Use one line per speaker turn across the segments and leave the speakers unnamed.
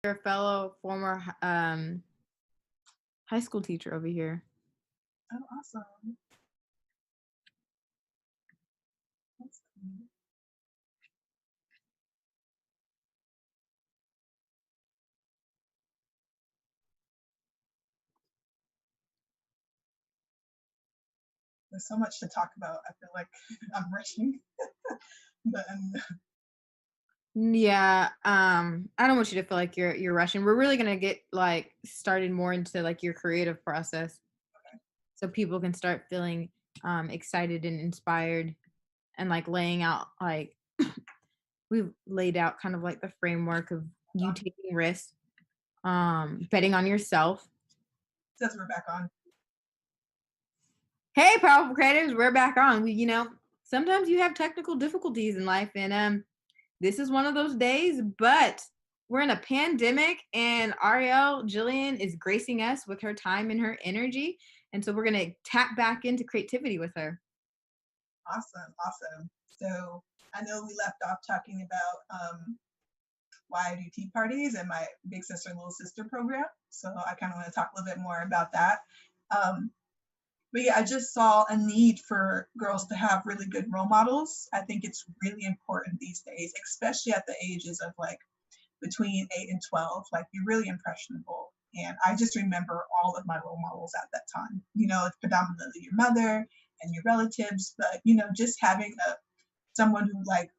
Your fellow former high school teacher over here.
Oh, awesome. That's cool. There's so much to talk about. I feel like I'm rushing, but
Yeah, I don't want you to feel like you're rushing. We're really gonna get like started more into like your creative process, so people can start feeling excited and inspired, and like laying out like we've laid out kind of like the framework of you taking risks, betting on yourself.
says we're back on.
Hey, powerful creatives, we're back on. Sometimes you have technical difficulties in life, and this is one of those days, but we're in a pandemic, and Ariel, Jillian, is gracing us with her time and her energy. And so we're going to tap back into creativity with her.
Awesome, awesome. So I know we left off talking about why I do tea parties and my big sister, little sister program. So I kind of want to talk a little bit more about that. Um, but yeah, I just saw a need for girls to have really good role models. I think it's really important these days, especially at the ages of like between 8 and 12. Like you're really impressionable. And I just remember all of my role models at that time. It's predominantly your mother and your relatives, but just having someone who like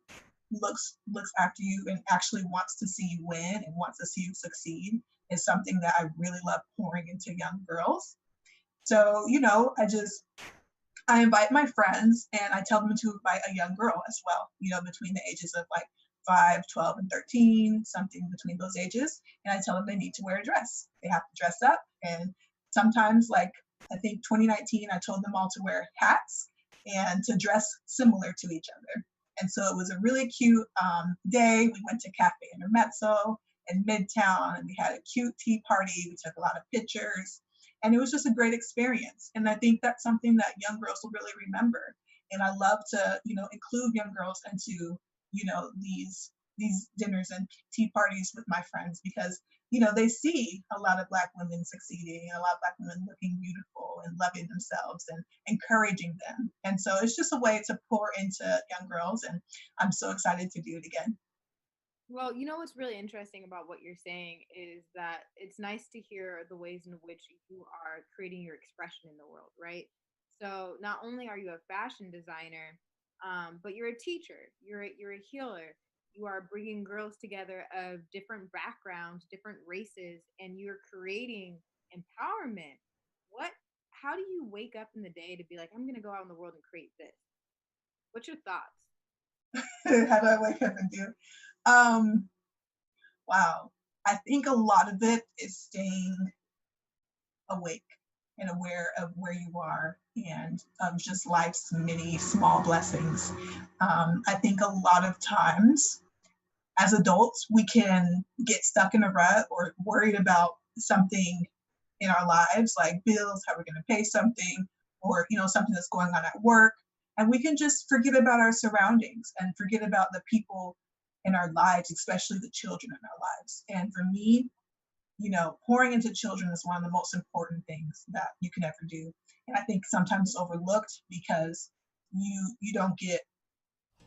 looks after you and actually wants to see you win and wants to see you succeed is something that I really love pouring into young girls. So, I invite my friends and I tell them to invite a young girl as well, between the ages of like 5, 12, and 13, something between those ages. And I tell them they need to wear a dress. They have to dress up. And sometimes, like, I think 2019, I told them all to wear hats and to dress similar to each other. And so it was a really cute day. We went to Cafe Intermezzo in Midtown and we had a cute tea party. We took a lot of pictures and it was just a great experience. And I think that's something that young girls will really remember. And I love to, include young girls into, these dinners and tea parties with my friends because, they see a lot of Black women succeeding and a lot of Black women looking beautiful and loving themselves and encouraging them. And so it's just a way to pour into young girls. And I'm so excited to do it again.
Well, what's really interesting about what you're saying is that it's nice to hear the ways in which you are creating your expression in the world, right? So not only are you a fashion designer, but you're a teacher, you're a healer. You are bringing girls together of different backgrounds, different races, and you're creating empowerment. What? How do you wake up in the day to be like, I'm going to go out in the world and create this? What's your thoughts?
How do I wake up and do? Um, wow. I think a lot of it is staying awake and aware of where you are and of just life's many small blessings. I think a lot of times as adults, we can get stuck in a rut or worried about something in our lives, like bills, how we're going to pay something, or something that's going on at work, and we can just forget about our surroundings and forget about the people in our lives, especially the children in our lives. And for me, pouring into children is one of the most important things that you can ever do. And I think sometimes it's overlooked because you don't get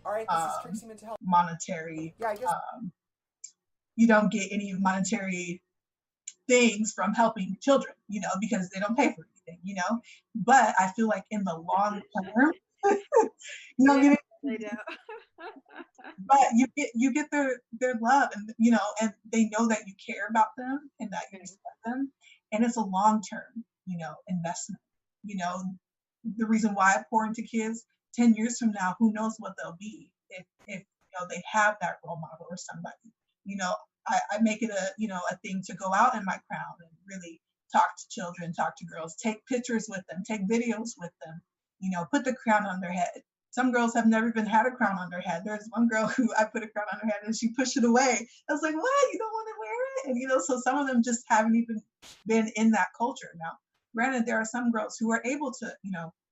All right, this is Trixie Mental Health.
monetary
Yeah, I guess.
you don't get any monetary things from helping children, because they don't pay for anything. But I feel like in the long term, you don't
Yeah,
get
I know.
but you get their love and and they know that you care about them and that you respect them. And it's a long term, investment. You know, the reason why I pour into kids 10 years from now, who knows what they'll be if they have that role model or somebody. You know, I make it a thing to go out in my crowd and really talk to children, talk to girls, take pictures with them, take videos with them, put the crown on their head. Some girls have never even had a crown on their head. There's one girl who I put a crown on her head and she pushed it away. I was like, what? You don't want to wear it? And so some of them just haven't even been in that culture. Now, granted, there are some girls who are able to,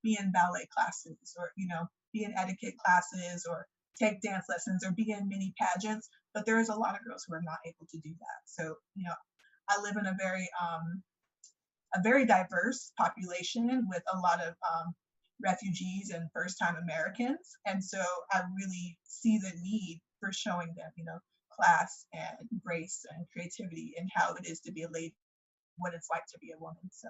be in ballet classes or, be in etiquette classes or take dance lessons or be in mini pageants. but there is a lot of girls who are not able to do that. So, I live in a very diverse population with a lot of refugees and first-time Americans. And so I really see the need for showing them, class and grace and creativity and how it is to be a lady, what it's like to be a woman. So,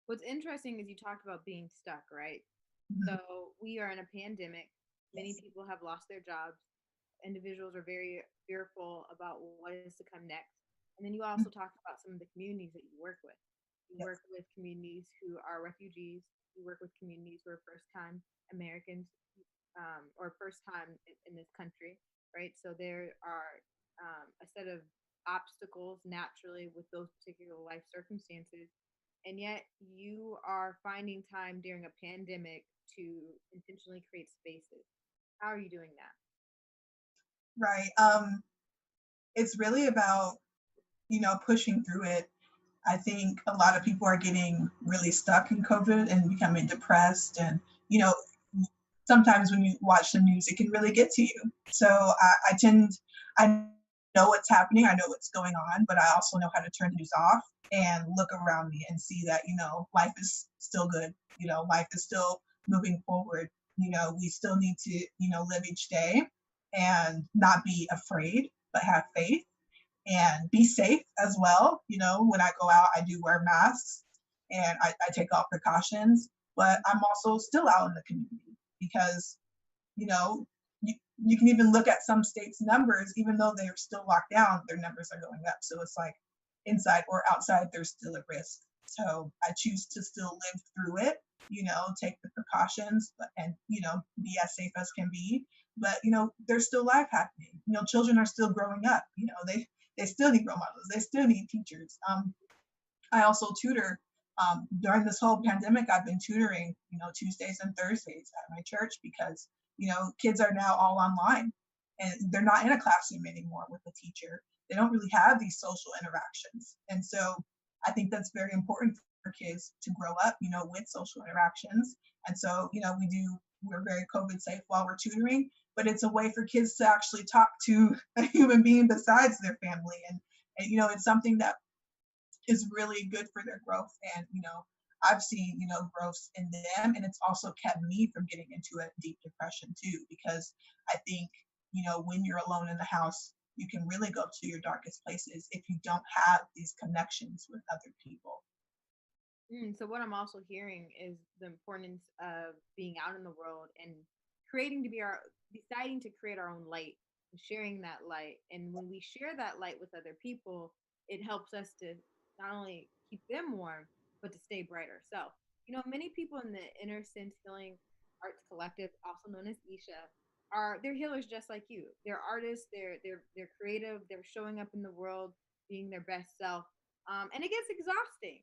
What's interesting is you talked about being stuck, right?
mhm,
So we are in a pandemic. Many
yes.
people have lost their jobs. Individuals are very fearful about what is to come next. And then you
Mhm,
also talked about some of the communities that you work with. You
yes.
work with communities who are refugees. You work with communities who are first time Americans, or first time in this country, right? So there are a set of obstacles naturally with those particular life circumstances. And yet you are finding time during a pandemic to intentionally create spaces. How are you doing that?
Right. It's really about, pushing through it. I think a lot of people are getting really stuck in COVID and becoming depressed. And, you know, sometimes when you watch the news, it can really get to you. So I know what's happening, I know what's going on, but I also know how to turn the news off and look around me and see that, life is still good. Life is still moving forward. We still need to, live each day and not be afraid, but have faith and be safe as well. When I go out, I do wear masks and I take all precautions, but I'm also still out in the community because, you know, you can even look at some states' numbers, even though they're still locked down, their numbers are going up. So it's like inside or outside, they're still at risk. So I choose to still live through it, take the precautions and, be as safe as can be. But, there's still life happening. Children are still growing up. They still need role models. They still need teachers. I also tutor. During this whole pandemic, I've been tutoring, Tuesdays and Thursdays at my church because, kids are now all online and they're not in a classroom anymore with a teacher. They don't really have these social interactions. And so I think that's very important for kids to grow up, with social interactions. And so, we're very COVID safe while we're tutoring, but it's a way for kids to actually talk to a human being besides their family. And it's something that is really good for their growth. And, I've seen, growth in them. And it's also kept me from getting into a deep depression too, because I think, when you're alone in the house, you can really go to your darkest places if you don't have these connections with other people.
So what I'm also hearing is the importance of being out in the world and creating to be our deciding to create our own light and sharing that light. And when we share that light with other people, it helps us to not only keep them warm, but to stay bright ourselves. Many people in the Inner Sense Healing Arts Collective, also known as Isha, they're healers just like you. They're artists, they're creative, they're showing up in the world, being their best self. And it gets exhausting,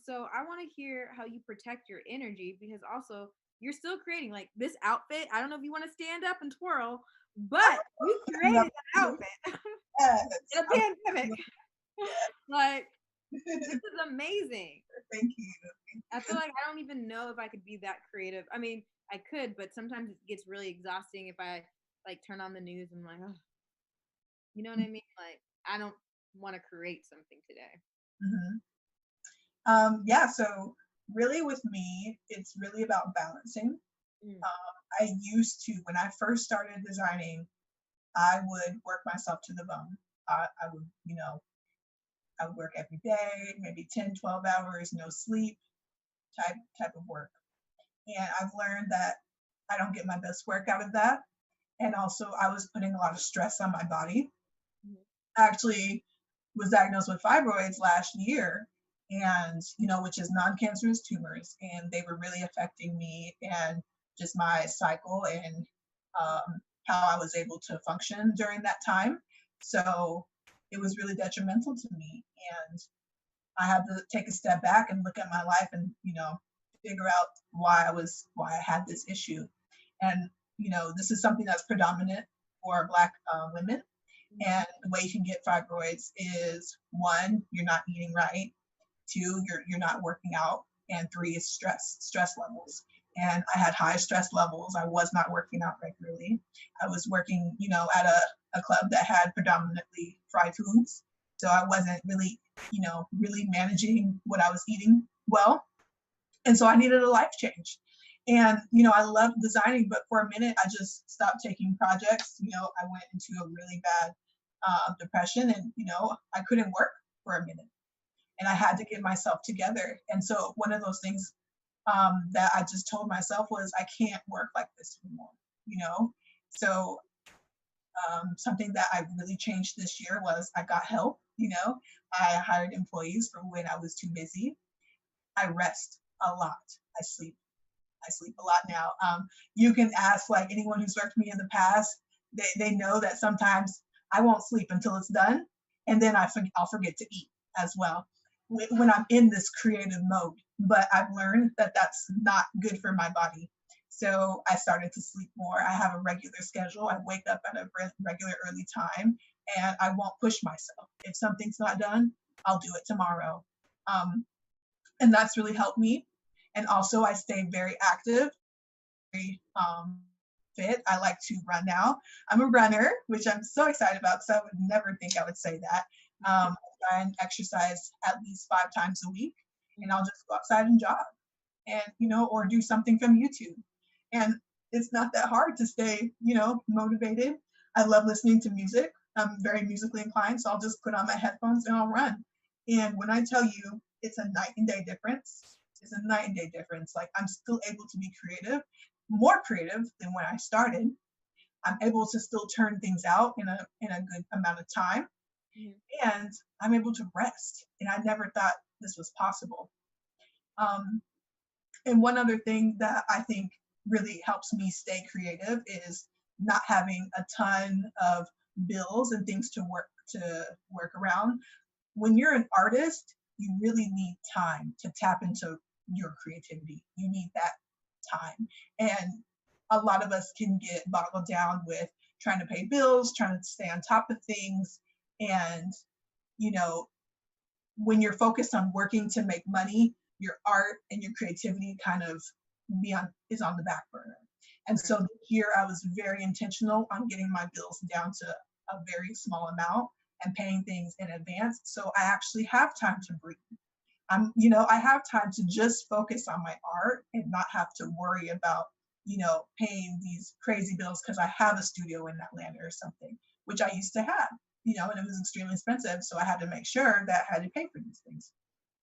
so I want to hear how you protect your energy, because also you're still creating like this outfit. I don't know if you want to stand up and twirl, but you created that outfit
Yes.
in a pandemic. Like, this is amazing.
Thank you.
I feel like I don't even know if I could be that creative. I mean, I could, but sometimes it gets really exhausting if I like turn on the news and I'm like, oh, you know what I mean? Like, I don't want to create something today.
Mhm. Yeah, so really with me, it's really about balancing.
Mm.
I used to, when I first started designing, I would work myself to the bone. I would, I would work every day, maybe 10, 12 hours, no sleep type of work. And I've learned that I don't get my best work out of that. And also I was putting a lot of stress on my body.
Mhm.
I actually was diagnosed with fibroids last year and, which is non-cancerous tumors. And they were really affecting me and just my cycle and how I was able to function during that time. So it was really detrimental to me. And I had to take a step back and look at my life and, figure out why I had this issue. And, this is something that's predominant for Black women. And the way you can get fibroids is one, you're not eating right. Two, you're not working out. And three is stress levels. and I had high stress levels. I was not working out regularly. I was working, at a club that had predominantly fried foods. So I wasn't really, really managing what I was eating well. And so I needed a life change. And, I loved designing, but for a minute, I just stopped taking projects. I went into a really bad depression and, I couldn't work for a minute and I had to get myself together. And so one of those things that I just told myself was, I can't work like this anymore, So something that I really changed this year was I got help, I hired employees for when I was too busy. I rest a lot. I sleep. I sleep a lot now. You can ask like anyone who's worked with me in the past, they know that sometimes I won't sleep until it's done. And then I'll forget to eat as well when I'm in this creative mode. But I've learned that that's not good for my body. So I started to sleep more. I have a regular schedule. I wake up at a regular early time and I won't push myself. If something's not done, I'll do it tomorrow. And that's really helped me. And also I stay very active, very fit. I like to run now. I'm a runner, which I'm so excited about because I would never think I would say that. I try and exercise at least 5 times a week, and I'll just go outside and jog and, or do something from YouTube. And it's not that hard to stay, motivated. I love listening to music. I'm very musically inclined, so I'll just put on my headphones and I'll run. And when I tell you it's a night and day difference, it's a night and day difference. Like I'm still able to be creative, more creative than when I started. I'm able to still turn things out in a good amount of time. Mm-hmm. And I'm able to rest. And I never thought this was possible. And one other thing that I think really helps me stay creative is not having a ton of bills and things to work around. When you're an artist, you really need time to tap into your creativity. You need that time. And a lot of us can get boggled down with trying to pay bills, trying to stay on top of things. And, when you're focused on working to make money, your art and your creativity kind of is on the back burner. And so here I was very intentional on getting my bills down to a very small amount and paying things in advance. So I actually have time to breathe. I have time to just focus on my art and not have to worry about, paying these crazy bills because I have a studio in Atlanta or something, which I used to have, and it was extremely expensive. So I had to make sure that I had to pay for these things.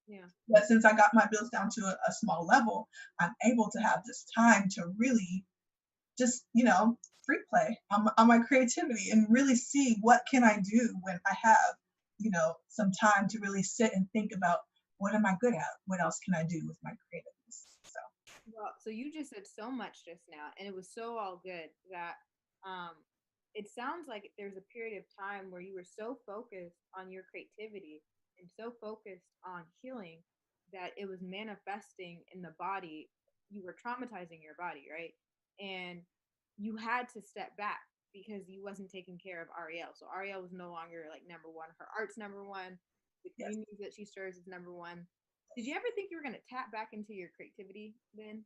Yeah. But since I got my bills down to a small level, I'm able to have this time to really just, free play on my creativity and really see what can I do when I have, some time to really sit and think about what am I good at? What else can I do with my creativeness?
So you just said so much just now, and it was so all good that it sounds like there's a period of time where you were so focused on your creativity and so focused on healing that it was manifesting in the body. You were traumatizing your body, right? And you had to step back because you wasn't taking care of Arielle. So Arielle was no longer like number one. Her art's number one. The community that she serves is number one. Did you ever think you were going to tap back into your creativity then?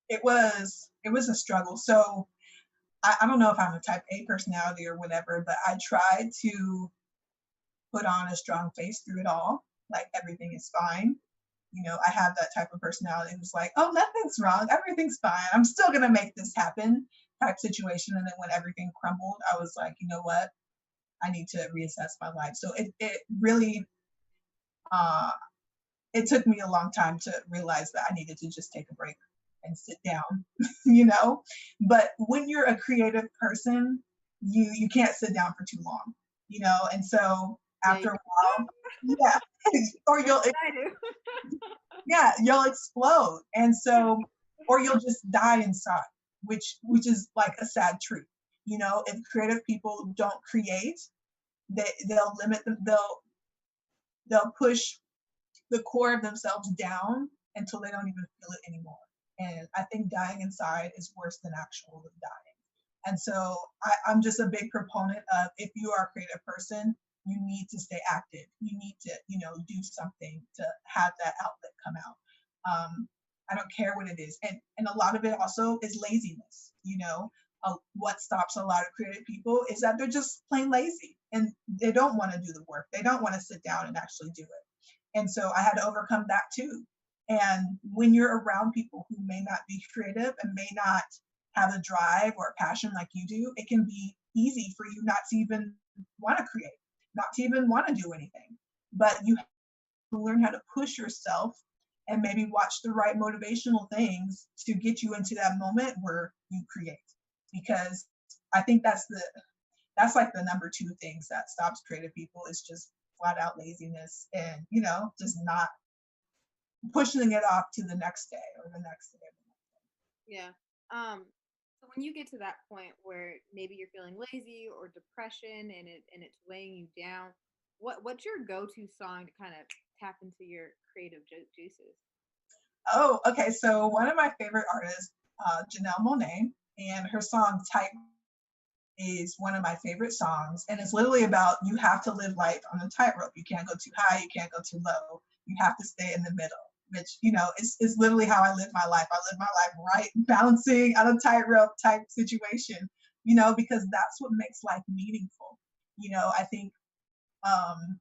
It was a struggle. So I don't know if I'm a type A personality or whatever, but I tried to put on a strong face through it all. Like everything is fine. I have that type of personality who's like, oh, nothing's wrong. Everything's fine. I'm still going to make this happen type situation. And then when everything crumbled, I was like, you know what? I need to reassess my life. So it really, it took me a long time to realize that I needed to just take a break and sit down, but when you're a creative person, you can't sit down for too long, and so after a while, yeah, or you'll explode. And so, or you'll just die inside, which is like a sad truth. If creative people don't create, they'll limit them, they'll push the core of themselves down until they don't even feel it anymore. And I think dying inside is worse than actually dying. And so I'm just a big proponent of, if you are a creative person, you need to stay active. You need to, do something to have that outlet come out. I don't care what it is. And a lot of it also is laziness, you know. What stops a lot of creative people is that they're just plain lazy and they don't want to do the work. They don't want to sit down and actually do it. And so I had to overcome that too. And when you're around people who may not be creative and may not have a drive or a passion like you do, it can be easy for you not to even want to create, not to even want to do anything. But you have to learn how to push yourself and maybe watch the right motivational things to get you into that moment where you create. Because I think that's like the number two things that stops creative people is just flat out laziness and, you know, just not pushing it off to the next day or the next day.
Yeah. So when you get to that point where maybe you're feeling lazy or depression and it's weighing you down, what's your go-to song to kind of tap into your creative juices?
Oh, okay. So one of my favorite artists, Janelle Monáe, and her song "Tight" is one of my favorite songs, and it's literally about you have to live life on a tightrope. You can't go too high, you can't go too low. You have to stay in the middle, which, you know, is literally how I live my life. I live my life right, bouncing on a tightrope type situation, you know, because that's what makes life meaningful. You know, I think um,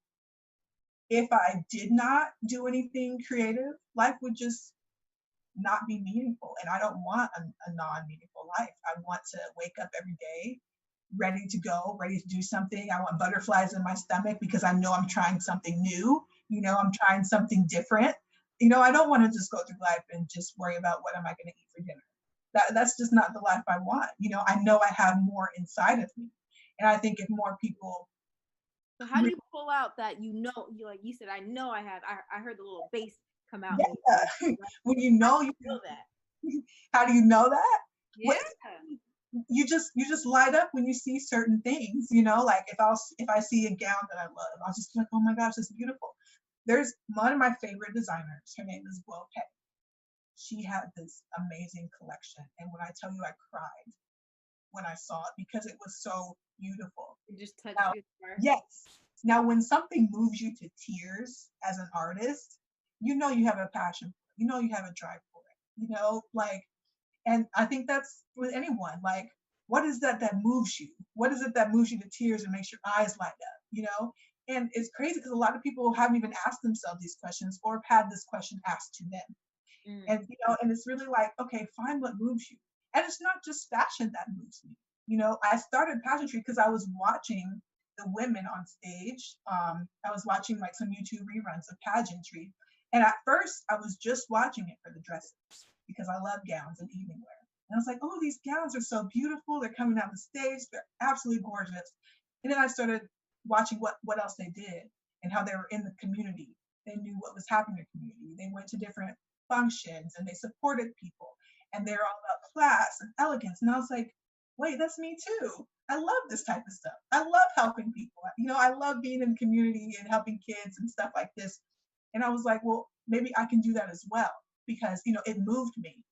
if I did not do anything creative, life would just not be meaningful. And I don't want a non meaningful life. I want to wake up every day ready to go, ready to do something. I want butterflies in my stomach because I know I'm trying something new. You know, I'm trying something different. You know, I don't want to just go through life and just worry about what am I going to eat for dinner. That's just not the life I want. You know I have more inside of me. And I think if more people.
So how do you pull out that you like you said I know I heard the little bass come out.
Yeah. When you know you
feel that.
How do you know that?
Yeah.
You just light up when you see certain things, you know, like if I see a gown that I love, I'll just be like, oh my gosh, it's beautiful. There's one of my favorite designers, her name is Will Kay. She had this amazing collection, and when I tell you I cried when I saw it because it was so beautiful.
It just touched
now,
you.
yes. Now when something moves you to tears as an artist, you know you have a passion for it, you know you have a drive for it, you know, like. And I think that's with anyone. Like, what is that moves you? What is it that moves you to tears and makes your eyes light up? You know? And it's crazy because a lot of people haven't even asked themselves these questions or have had this question asked to them. And you know, and it's really like, okay, find what moves you. And it's not just fashion that moves me. You know, I started pageantry because I was watching the women on stage. I was watching like some YouTube reruns of pageantry. And at first I was just watching it for the dresses because I love gowns and evening wear. And I was like, oh, these gowns are so beautiful. They're coming down the stage. They're absolutely gorgeous. And then I started watching what else they did and how they were in the community. They knew what was happening in the community. They went to different functions and they supported people. And they're all about class and elegance. And I was like, wait, that's me too. I love this type of stuff. I love helping people. You know, I love being in the community and helping kids and stuff like this. And I was like, well, maybe I can do that as well because, you know, it moved me.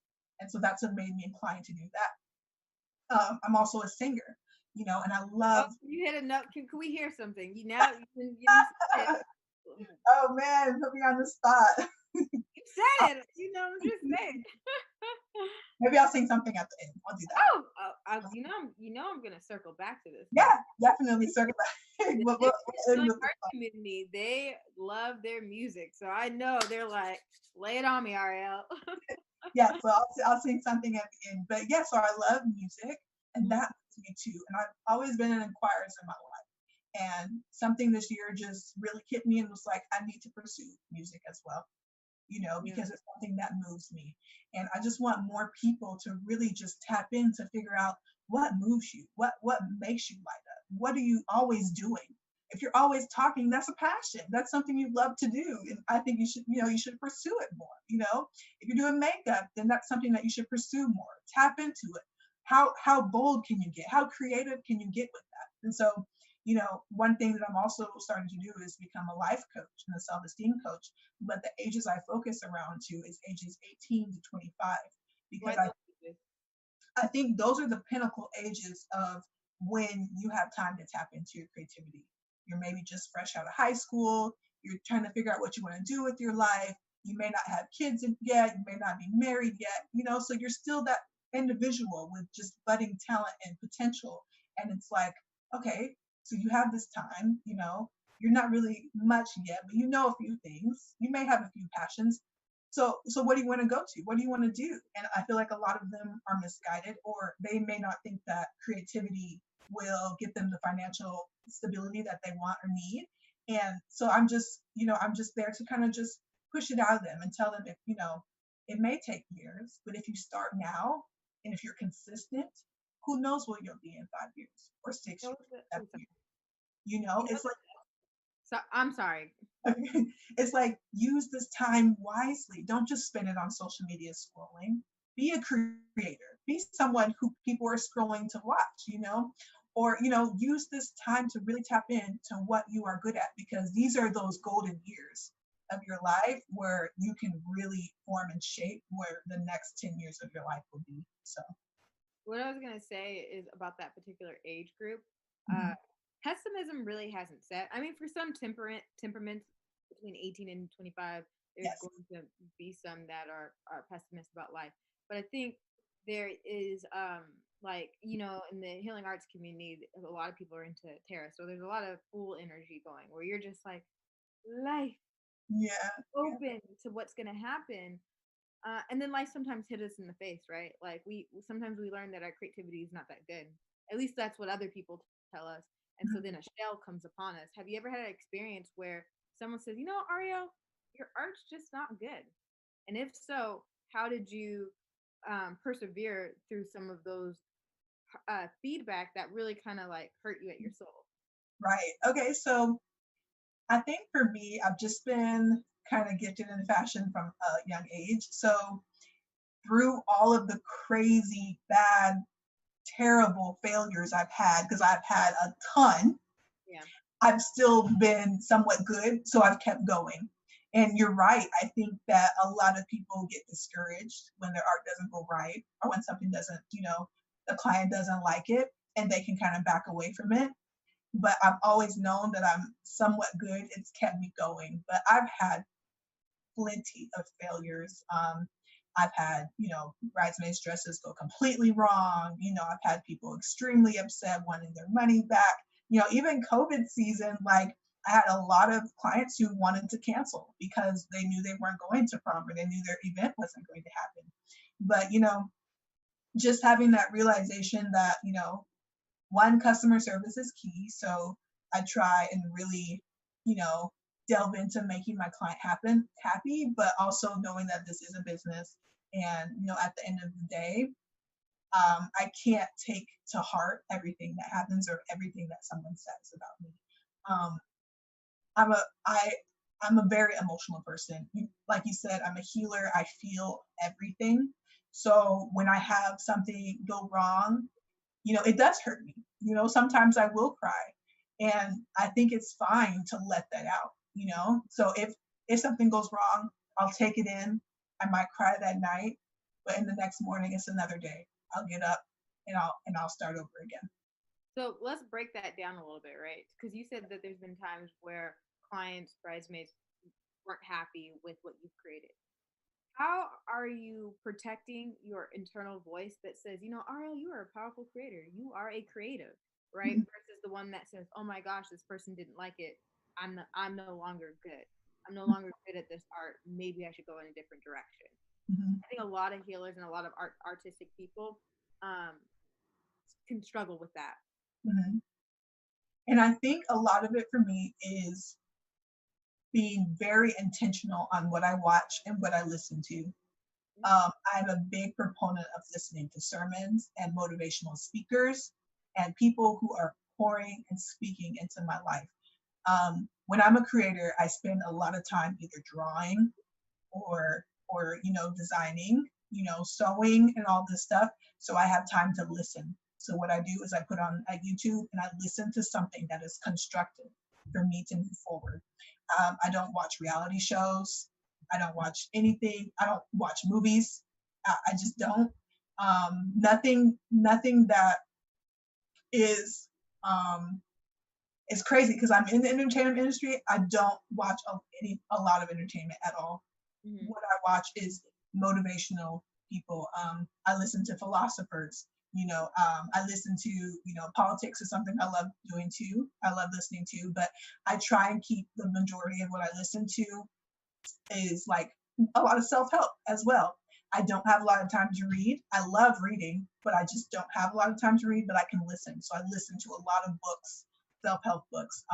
And so that's what made me inclined to do that. I'm also a singer, you know, and I love.
Oh, you hit a note. Can we hear something? You now you can
Oh man, put me on the spot.
You said it. You know, just say it.
Maybe I'll sing something at the end. I'll do that.
You know, I'm gonna circle back to this.
Yeah, definitely circle back.
The art community, they love their music, so I know they're like, lay it on me, Ariel.
Yeah, so I'll sing something at the end. But yeah, so I love music, and that moves me too. And I've always been an inquirer in my life. And something this year just really hit me and was like, I need to pursue music as well, you know, because it's something that moves me. And I just want more people to really just tap in to figure out what moves you, what makes you light up, what are you always doing. If you're always talking, that's a passion. That's something you love to do. And I think you should pursue it more. You know, if you're doing makeup, then that's something that you should pursue more. Tap into it. How bold can you get? How creative can you get with that? And so, you know, one thing that I'm also starting to do is become a life coach and a self-esteem coach. But the ages I focus around to is ages 18 to 25 because I think those are the pinnacle ages of when you have time to tap into your creativity. You're maybe just fresh out of high school. You're trying to figure out what you want to do with your life. You may not have kids yet, you may not be married yet, so you're still that individual with just budding talent and potential. And it's like, okay, so you have this time, you're not really much yet, but you know a few things. You may have a few passions. So what do you want to go to? What do you want to do? And I feel like a lot of them are misguided, or they may not think that creativity will get them the financial stability that they want or need. And so I'm just there to kind of just push it out of them and tell them, if it may take years, but if you start now and if you're consistent, who knows what you'll be in 5 years or 6 years, 7 years. It's like,
so I'm sorry.
it's like, use this time wisely. Don't just spend it on social media scrolling. Be a creator. Be someone who people are scrolling to watch, or use this time to really tap into what you are good at, because these are those golden years of your life where you can really form and shape where the next 10 years of your life will be. So
What I was going to say is about that particular age group.
mhm.
Pessimism really hasn't set. I mean, for some temperaments between 18 and 25, there's
Yes.
going to be some that are pessimists about life. But I think there is like, in the healing arts community, a lot of people are into tarot. So there's a lot of full energy going where you're just like, life
Yeah. Yeah.
open to what's going to happen. And then life sometimes hit us in the face, right? Like we sometimes we learn that our creativity is not that good. At least that's what other people tell us. And so
Mhm.
then a shell comes upon us. Have you ever had an experience where someone says, Ariel, your art's just not good? And if so, how did you persevere through some of those feedback that really kind of like hurt you at your soul?
Right. Okay. So I think for me, I've just been kind of gifted in fashion from a young age. So through all of the crazy, bad, terrible failures I've had, because I've had a ton,
Yeah.
I've still been somewhat good. So I've kept going. And you're right. I think that a lot of people get discouraged when their art doesn't go right, or when something doesn't, the client doesn't like it, and they can kind of back away from it. But I've always known that I'm somewhat good. It's kept me going. But I've had plenty of failures. I've had, bridesmaids dresses go completely wrong. I've had people extremely upset wanting their money back. Even COVID season, like I had a lot of clients who wanted to cancel because they knew they weren't going to prom, or they knew their event wasn't going to happen. But, just having that realization that, one, customer service is key. So I try and really, you know, delve into making my client happy, but also knowing that this is a business. And, at the end of the day, I can't take to heart everything that happens or everything that someone says about me. Um, I'm a, I, I'm a very emotional person. Like you said, I'm a healer. I feel everything. So when I have something go wrong, it does hurt me. Sometimes I will cry. And I think it's fine to let that out. So if something goes wrong, I'll take it in. I might cry that night, but in the next morning it's another day. I'll get up and I'll start over again.
So let's break that down a little bit, right? Because you said that there's been times where clients, bridesmaids weren't happy with what you've created. How are you protecting your internal voice that says, Ariel, you are a powerful creator. You are a creative, right?
Mhm.
Versus the one that says, oh my gosh, this person didn't like it. I'm no longer good. I'm no longer good at this art. Maybe I should go in a different direction.
Mhm.
I think a lot of healers and a lot of artistic people um, can struggle with that.
Mhm. And I think a lot of it for me is being very intentional on what I watch and what I listen to. I'm a big proponent of listening to sermons and motivational speakers and people who are pouring and speaking into my life. When I'm a creator, I spend a lot of time either drawing or designing, sewing and all this stuff. So I have time to listen. So what I do is I put on at YouTube and I listen to something that is constructive for me to move forward. I don't watch reality shows. I don't watch anything. I don't watch movies. I just don't. Nothing that is it's crazy because I'm in the entertainment industry. I don't watch a lot of entertainment at all. what I watch is motivational people. I listen to philosophers. I listen to, politics is something I love doing too. I love listening to, but I try and keep the majority of what I listen to is like a lot of self-help as well. I don't have a lot of time to read. I love reading, but I just don't have a lot of time to read, but I can listen. So I listen to a lot of books, self-help books.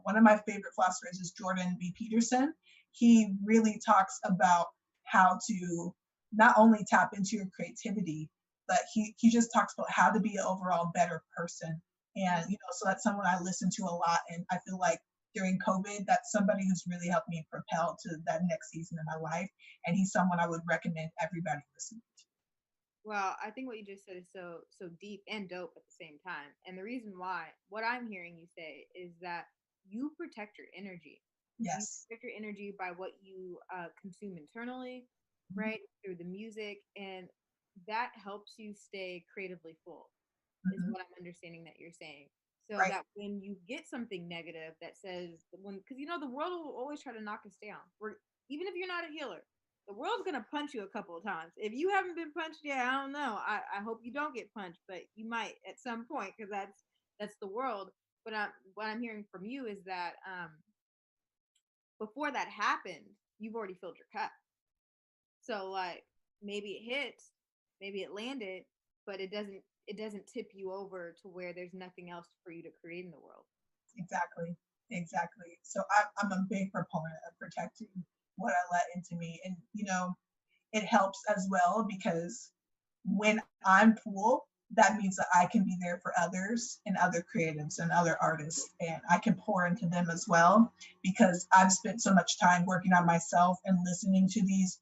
One of my favorite philosophers is Jordan B. Peterson. He really talks about how to not only tap into your creativity, but he just talks about how to be an overall better person. And, so that's someone I listen to a lot. And I feel like during COVID, that's somebody who's really helped me propel to that next season of my life. And he's someone I would recommend everybody listen to.
Well, I think what you just said is so deep and dope at the same time. And the reason why, what I'm hearing you say is that you protect your energy. You
Yes.
protect your energy by what you consume internally,
Mm-hmm.
right? Through the music, and that helps you stay creatively full. Is
Mm-hmm.
what I'm understanding that you're saying. So
Right.
that when you get something negative that says because the world will always try to knock us down. Even if you're not a healer, the world's gonna punch you a couple of times. If you haven't been punched yet, I don't know. I hope you don't get punched, but you might at some point because that's the world. But what I'm hearing from you is that before that happened, you've already filled your cup. So like maybe it hits, maybe it landed, but it doesn't tip you over to where there's nothing else for you to create in the world.
Exactly. Exactly. So I'm a big proponent of protecting what I let into me. And, it helps as well because when I'm full, that means that I can be there for others and other creatives and other artists, and I can pour into them as well because I've spent so much time working on myself and listening to these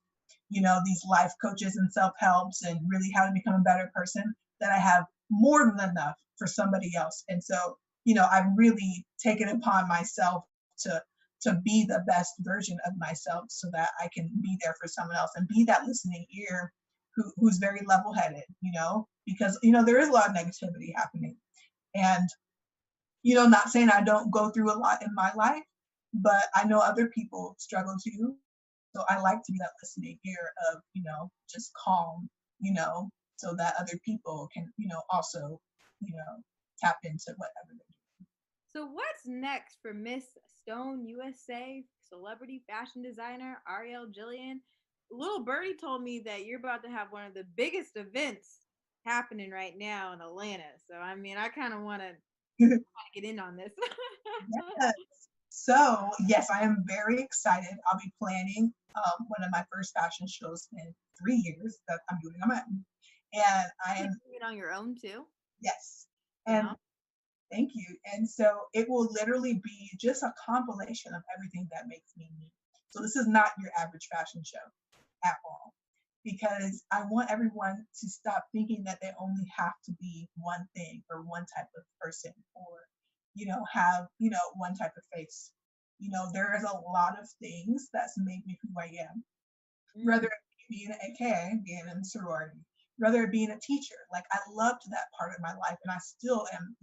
life coaches and self-helps and really how to become a better person that I have more than enough for somebody else. And so, I've really taken upon myself to be the best version of myself so that I can be there for someone else and be that listening ear who's very level-headed, because there is a lot of negativity happening. And not saying I don't go through a lot in my life, but I know other people struggle too. So I like to be that listening ear of, just calm, so that other people can, also, tap into whatever they're doing.
So what's next for Miss Stone USA celebrity fashion designer Ariel Jillian? Little Birdie told me that you're about to have one of the biggest events happening right now in Atlanta. So I mean, I kind of want to get in on this.
Yes. So yes, I am very excited. I'll be planning one of my first fashion shows in 3 years that I'm doing on my own. And I
You're
am,
doing it on your own too.
yes. And
Phenomenal.
thank you. And so it will literally be just a compilation of everything that makes me me. So this is not your average fashion show at all, because I want everyone to stop thinking that they only have to be one thing or one type of person or, have, one type of face. There is a lot of things that's made me who I am,
Mm.
whether it be being an AKA, being in a sorority, whether it being a teacher. Like I loved that part of my life and I still am,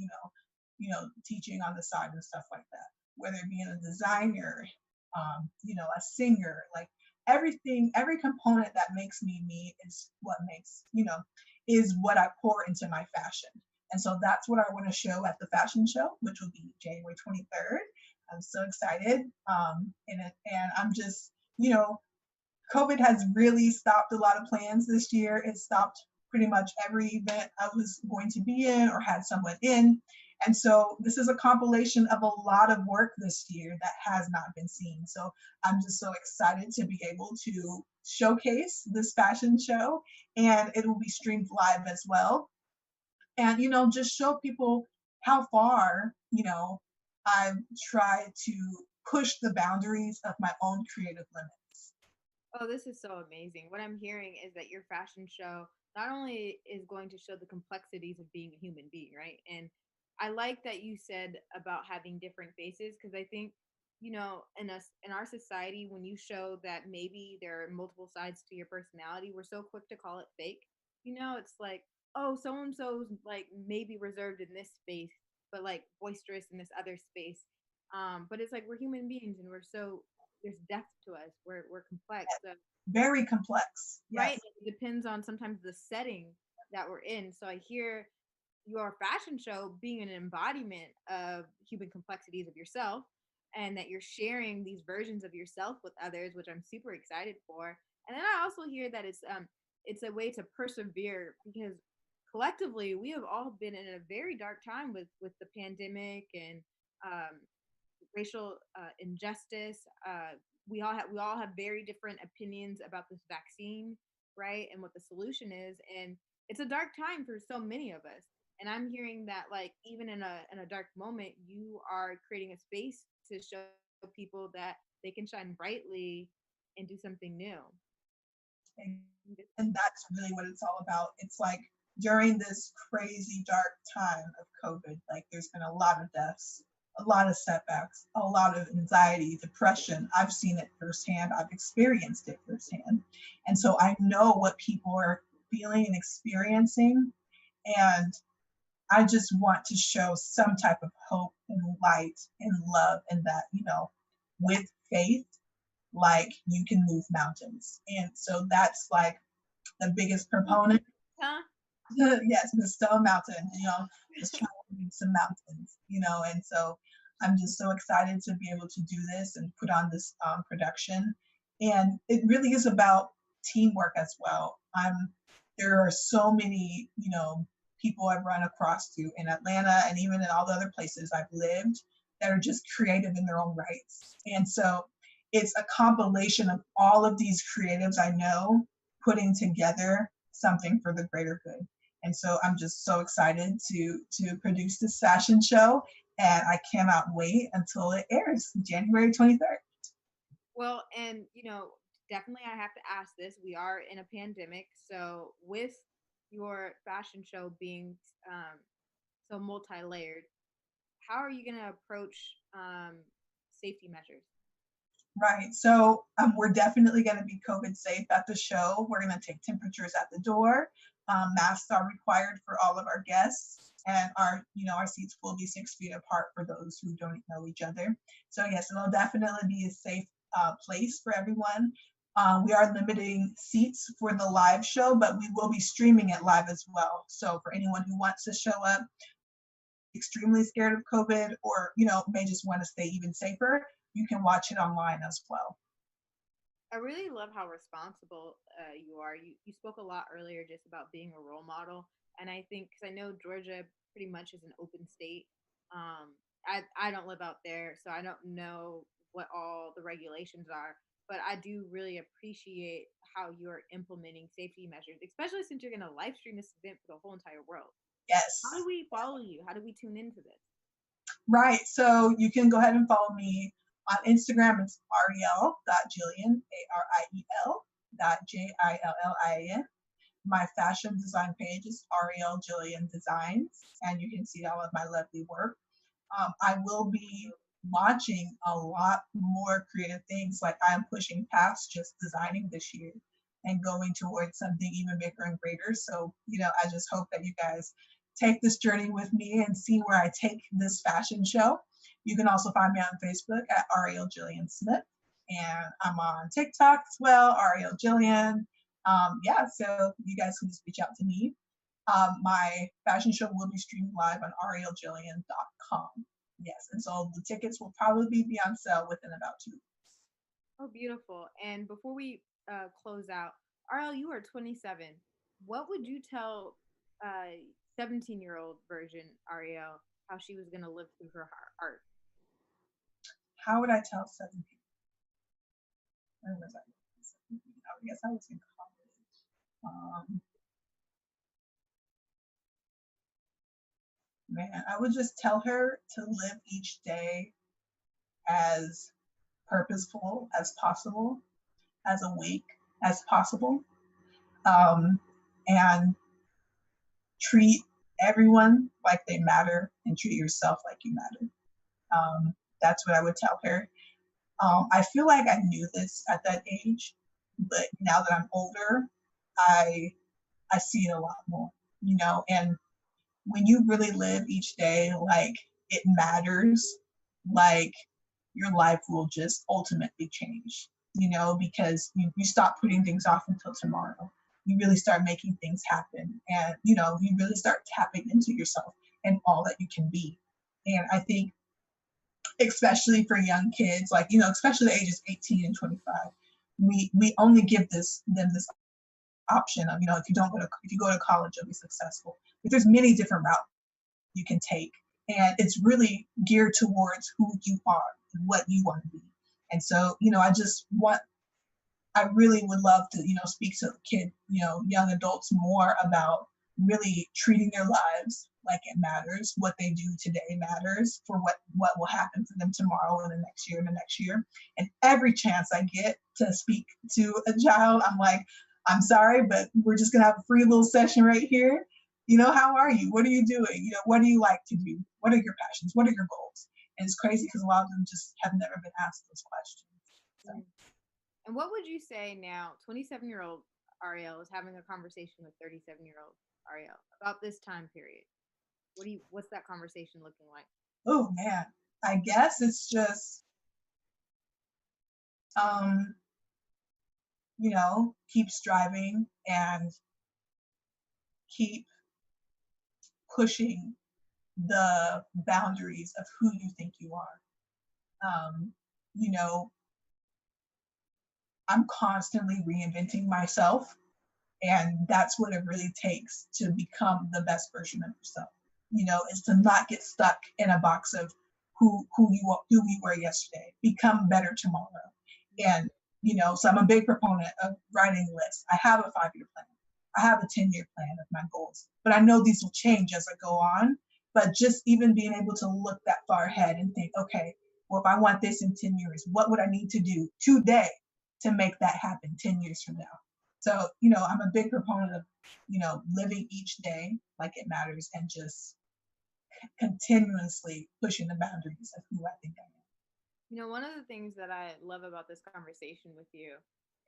teaching on the side and stuff like that. Whether it being a designer, a singer, like everything, every component that makes me is what makes, is what I pour into my fashion. And so that's what I want to show at the fashion show, which will be January 23rd. I'm so excited. And I'm just, COVID has really stopped a lot of plans this year. It stopped pretty much every event I was going to be in or had someone in. And so this is a compilation of a lot of work this year that has not been seen. So I'm just so excited to be able to showcase this fashion show, and it will be streamed live as well. And, just show people how far, I've tried to push the boundaries of my own creative limits.
Oh, this is so amazing. What I'm hearing is that your fashion show not only is going to show the complexities of being a human being, right? And I like that you said about having different faces because I think, in our society, when you show that maybe there are multiple sides to your personality, we're so quick to call it fake. It's like, oh, so and so's like maybe reserved in this space, but like boisterous in this other space. But it's like we're human beings and we're so there's depth to us. We're complex. So,
Very complex.
right.
Yes.
It depends on sometimes the setting that we're in. So I hear your fashion show being an embodiment of human complexities of yourself, and that you're sharing these versions of yourself with others, which I'm super excited for. And then I also hear that it's a way to persevere, because collectively we have all been in a very dark time with the pandemic and um, racial injustice. We all have very different opinions about this vaccine, right, and what the solution is, and it's a dark time for so many of us. And I'm hearing that, like, even in a dark moment, you are creating a space to show people that they can shine brightly and do something new.
And that's really what it's all about. It's like during this crazy dark time of COVID, like there's been a lot of deaths, a lot of setbacks, a lot of anxiety, depression. I've seen it firsthand. I've experienced it firsthand. And so I know what people are feeling and experiencing. And I just want to show some type of hope and light and love, and that, with faith, like you can move mountains. And so that's like the biggest proponent.
Huh?
Yes, the Stone Mountain, just trying to move some mountains, and so I'm just so excited to be able to do this and put on this production. And it really is about teamwork as well. There are so many, people I've run across to in Atlanta and even in all the other places I've lived that are just creative in their own rights. And so it's a compilation of all of these creatives I know putting together something for the greater good. And so I'm just so excited to produce this fashion show, and I cannot wait until it airs January 23rd.
Well, and definitely I have to ask this. We are in a pandemic, so with your fashion show being so multi-layered, how are you going to approach safety measures?
Right. So we're definitely going to be COVID safe at the show. We're going to take temperatures at the door. Masks are required for all of our guests, and our seats will be 6 feet apart for those who don't know each other. So yes, it'll definitely be a safe place for everyone. We are limiting seats for the live show, but we will be streaming it live as well. So for anyone who wants to show up, extremely scared of COVID, or may just want to stay even safer, you can watch it online as well.
I really love how responsible you are. You spoke a lot earlier just about being a role model, and I think, because I know Georgia pretty much is an open state. I don't live out there, so I don't know what all the regulations are, but I do really appreciate how you're implementing safety measures, especially since you're going to live stream this event for the whole entire world.
Yes.
How do we follow you? How do we tune into this?
Right. So you can go ahead and follow me on Instagram. It's Arielle.Jillian, ARIEL.JILLIAN. My fashion design page is Ariel Jillian Designs, and you can see all of my lovely work. I will be launching a lot more creative things. Like, I'm pushing past just designing this year and going towards something even bigger and greater. So, I just hope that you guys take this journey with me and see where I take this fashion show. You can also find me on Facebook at Ariel Jillian Smith, and I'm on TikTok as well, Ariel Jillian. So you guys can just reach out to me. My fashion show will be streamed live on arielJillian.com. Yes, and so the tickets will probably be on sale within about 2 weeks.
Oh, beautiful. And before we close out, Ariel, you are 27. What would you tell 17-year-old version Arielle how she was going to live through her art?
How would I tell 17? Where was I? I guess I was in college. Man, I would just tell her to live each day as purposeful as possible, as awake as possible, and treat everyone like they matter, and treat yourself like you matter. That's what I would tell her. I feel like I knew this at that age, but now that I'm older, I see it a lot more, and when you really live each day like it matters, like your life will just ultimately change, you know, because you stop putting things off until tomorrow. You really start making things happen, and, you know, you really start tapping into yourself and all that you can be. And I think, especially for young kids, like, you know, especially the ages 18 and 25, we only give them this option of, you know, if you go to college, you'll be successful. But there's many different routes you can take, and it's really geared towards who you are and what you want to be. And so, you know, I really would love to, you know, speak to young adults more about really treating their lives like it matters. What they do today matters for what will happen for them tomorrow and the next year and the next year. And every chance I get to speak to a child, I'm like, I'm sorry, but we're just gonna have a free little session right here. You know, how are you? What are you doing? You know, what do you like to do? What are your passions? What are your goals? And it's crazy because a lot of them just have never been asked those questions. So.
And what would you say now, 27-year-old Ariel is having a conversation with 37-year-old Ariel about this time period? What's that conversation looking like?
Oh man, I guess it's just, you know, keep striving and keep pushing the boundaries of who you think you are. You know, I'm constantly reinventing myself, and that's what it really takes to become the best version of yourself. You know, is to not get stuck in a box of who you were yesterday. Become better tomorrow. And, you know, so I'm a big proponent of writing lists. I have a 5-year plan. I have a 10-year plan of my goals, but I know these will change as I go on. But just even being able to look that far ahead and think, okay, well, if I want this in 10 years, what would I need to do today to make that happen 10 years from now? So, you know, I'm a big proponent of, you know, living each day like it matters and just continuously pushing the boundaries of who I think I am.
You know, one of the things that I love about this conversation with you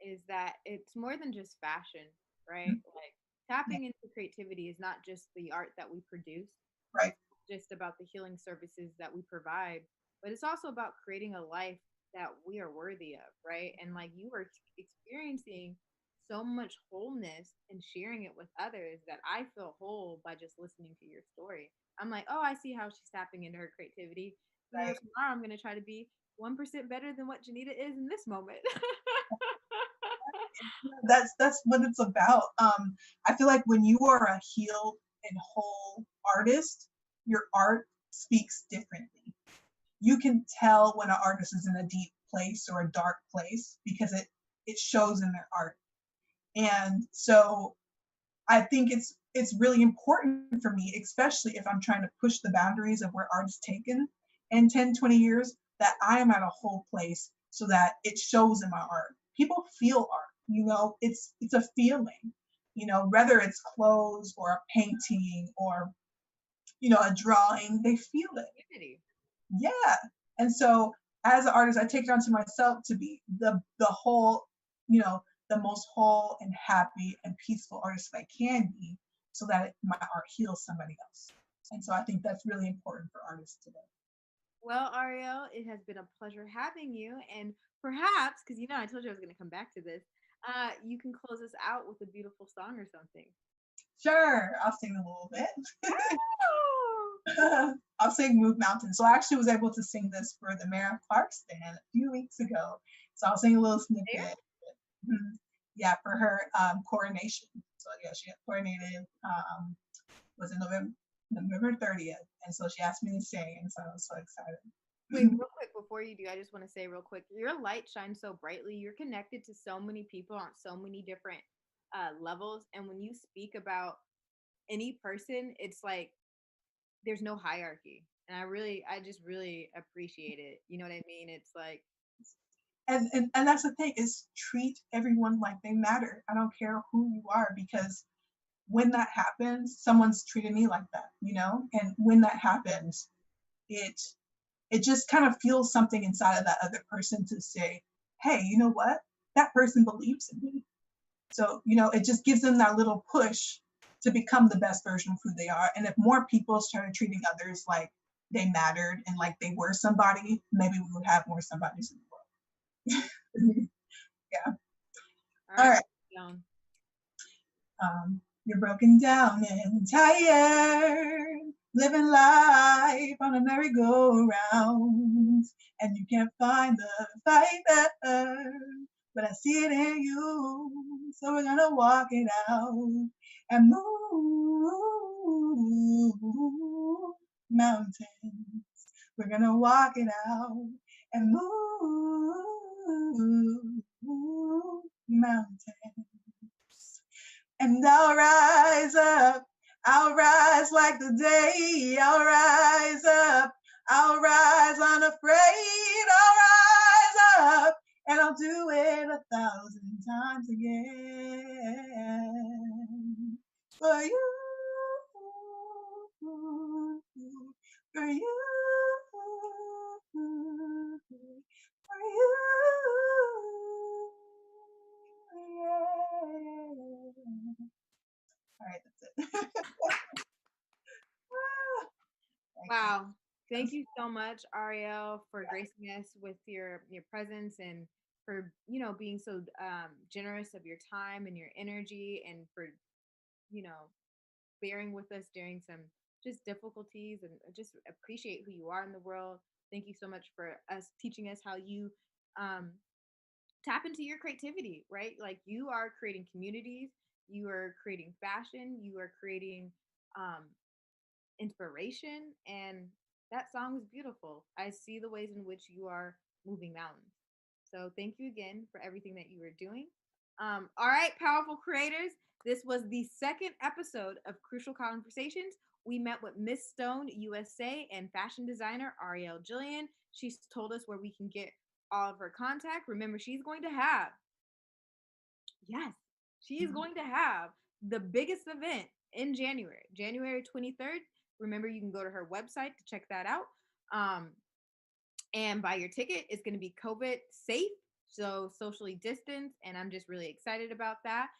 is that it's more than just fashion, right?
Mm-hmm.
Like tapping into creativity is not just the art that we produce,
right?
It's just about the healing services that we provide, but it's also about creating a life that we are worthy of, right? And like you are experiencing so much wholeness and sharing it with others that I feel whole by just listening to your story. I'm like, oh, I see how she's tapping into her creativity. You know,
Right.
tomorrow I'm going to try to be 1% better than what Janita is in this moment.
That's what it's about. I feel like when you are a healed and whole artist, your art speaks differently. You can tell when an artist is in a deep place or a dark place because it shows in their art. And so I think it's really important for me, especially if I'm trying to push the boundaries of where art is taken in 10, 20 years, that I am at a whole place so that it shows in my art. People feel art, you know, it's a feeling, you know, whether it's clothes or a painting or, you know, a drawing, they feel it. Yeah. And so as an artist, I take it onto myself to be the whole, you know, the most whole and happy and peaceful artist I can be so that my art heals somebody else. And so I think that's really important for artists today.
Well, Arielle, it has been a pleasure having you. And perhaps, because you know, I told you I was going to come back to this, you can close us out with a beautiful song or something.
Sure, I'll sing a little bit. I'll sing Move Mountains. So I actually was able to sing this for the Mayor of Clarkston a few weeks ago. So I'll sing a little snippet. Mm-hmm. Yeah, for her coronation. So yeah, she got coronated, was it November 30th. And so she asked me to sing, and so I was so excited.
Wait, real quick, before you do, I just want to say real quick, your light shines so brightly. You're connected to so many people on so many different levels. And when you speak about any person, it's like there's no hierarchy. And I just really appreciate it. You know what I mean? It's like,
and that's the thing, is treat everyone like they matter. I don't care who you are, because when that happens, someone's treated me like that, you know? And when that happens, it just kind of feels something inside of that other person to say, hey, you know what? That person believes in me. So, you know, it just gives them that little push to become the best version of who they are. And if more people started treating others like they mattered and like they were somebody, maybe we would have more somebodies in the world. Yeah. All right. You're broken down and tired, living life on a merry-go-round, and you can't find the fighter, but I see it in you, so we're gonna walk it out and move mountains. We're gonna walk it out and move mountains. And I'll rise up, I'll rise like the day, I'll rise up, I'll rise unafraid, I'll rise up, and I'll do it 1,000 times again. For you, for you, for you. All right, that's it.
Wow. Thank you so much, Arielle, for gracing us with your presence and for, being so generous of your time and your energy and for, bearing with us during some just difficulties and just appreciate who you are in the world. Thank you so much for us teaching us how you tap into your creativity, right? Like you are creating communities, you are creating fashion, you are creating inspiration, and that song is beautiful. I see the ways in which you are moving mountains. So thank you again for everything that you are doing. All right, powerful creators. This was the second episode of Crucial Conversations. We met with Miss Stone USA and fashion designer Arielle Jillian. She's told us where we can get all of her contact. Remember, she's going to have the biggest event in January 23rd. Remember, you can go to her website to check that out and buy your ticket. It's going to be COVID safe, so socially distanced, and I'm just really excited about that.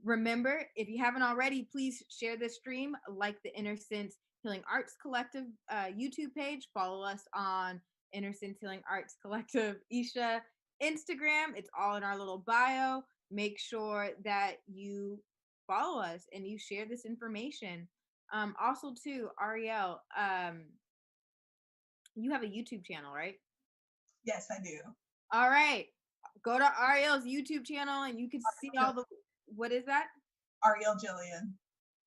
Remember, if you haven't already, please share this stream, like the Inner Sense Healing Arts Collective YouTube page, follow us on Inner Sense Healing Arts Collective Isha Instagram. It's all in our little bio. Make sure that you follow us and you share this information. Also, too, Arielle, you have a YouTube channel, right?
Yes, I do.
All right. Go to Ariel's YouTube channel and you can see all the, what is that?
Arielle Jillian.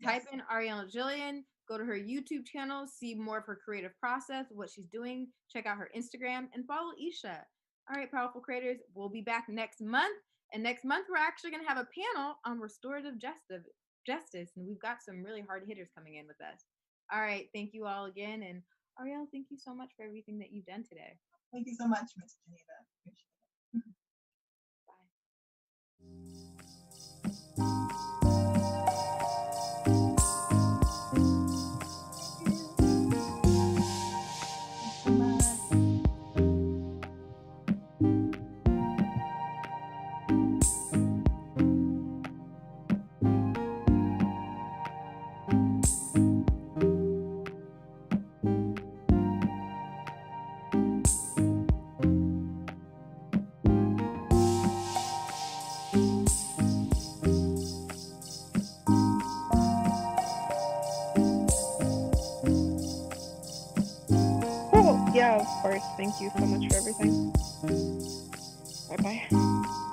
Type in Arielle Jillian, go to her YouTube channel, see more of her creative process, what she's doing, check out her Instagram, and follow Isha. All right, powerful creators, we'll be back next month. And next month, we're actually going to have a panel on restorative justice. And we've got some really hard hitters coming in with us. All right, thank you all again. And Arielle, thank you so much for everything that you've done today.
Thank you so much, Miss Janita. Appreciate it.
Yeah, of course. Thank you so much for everything. Bye-bye.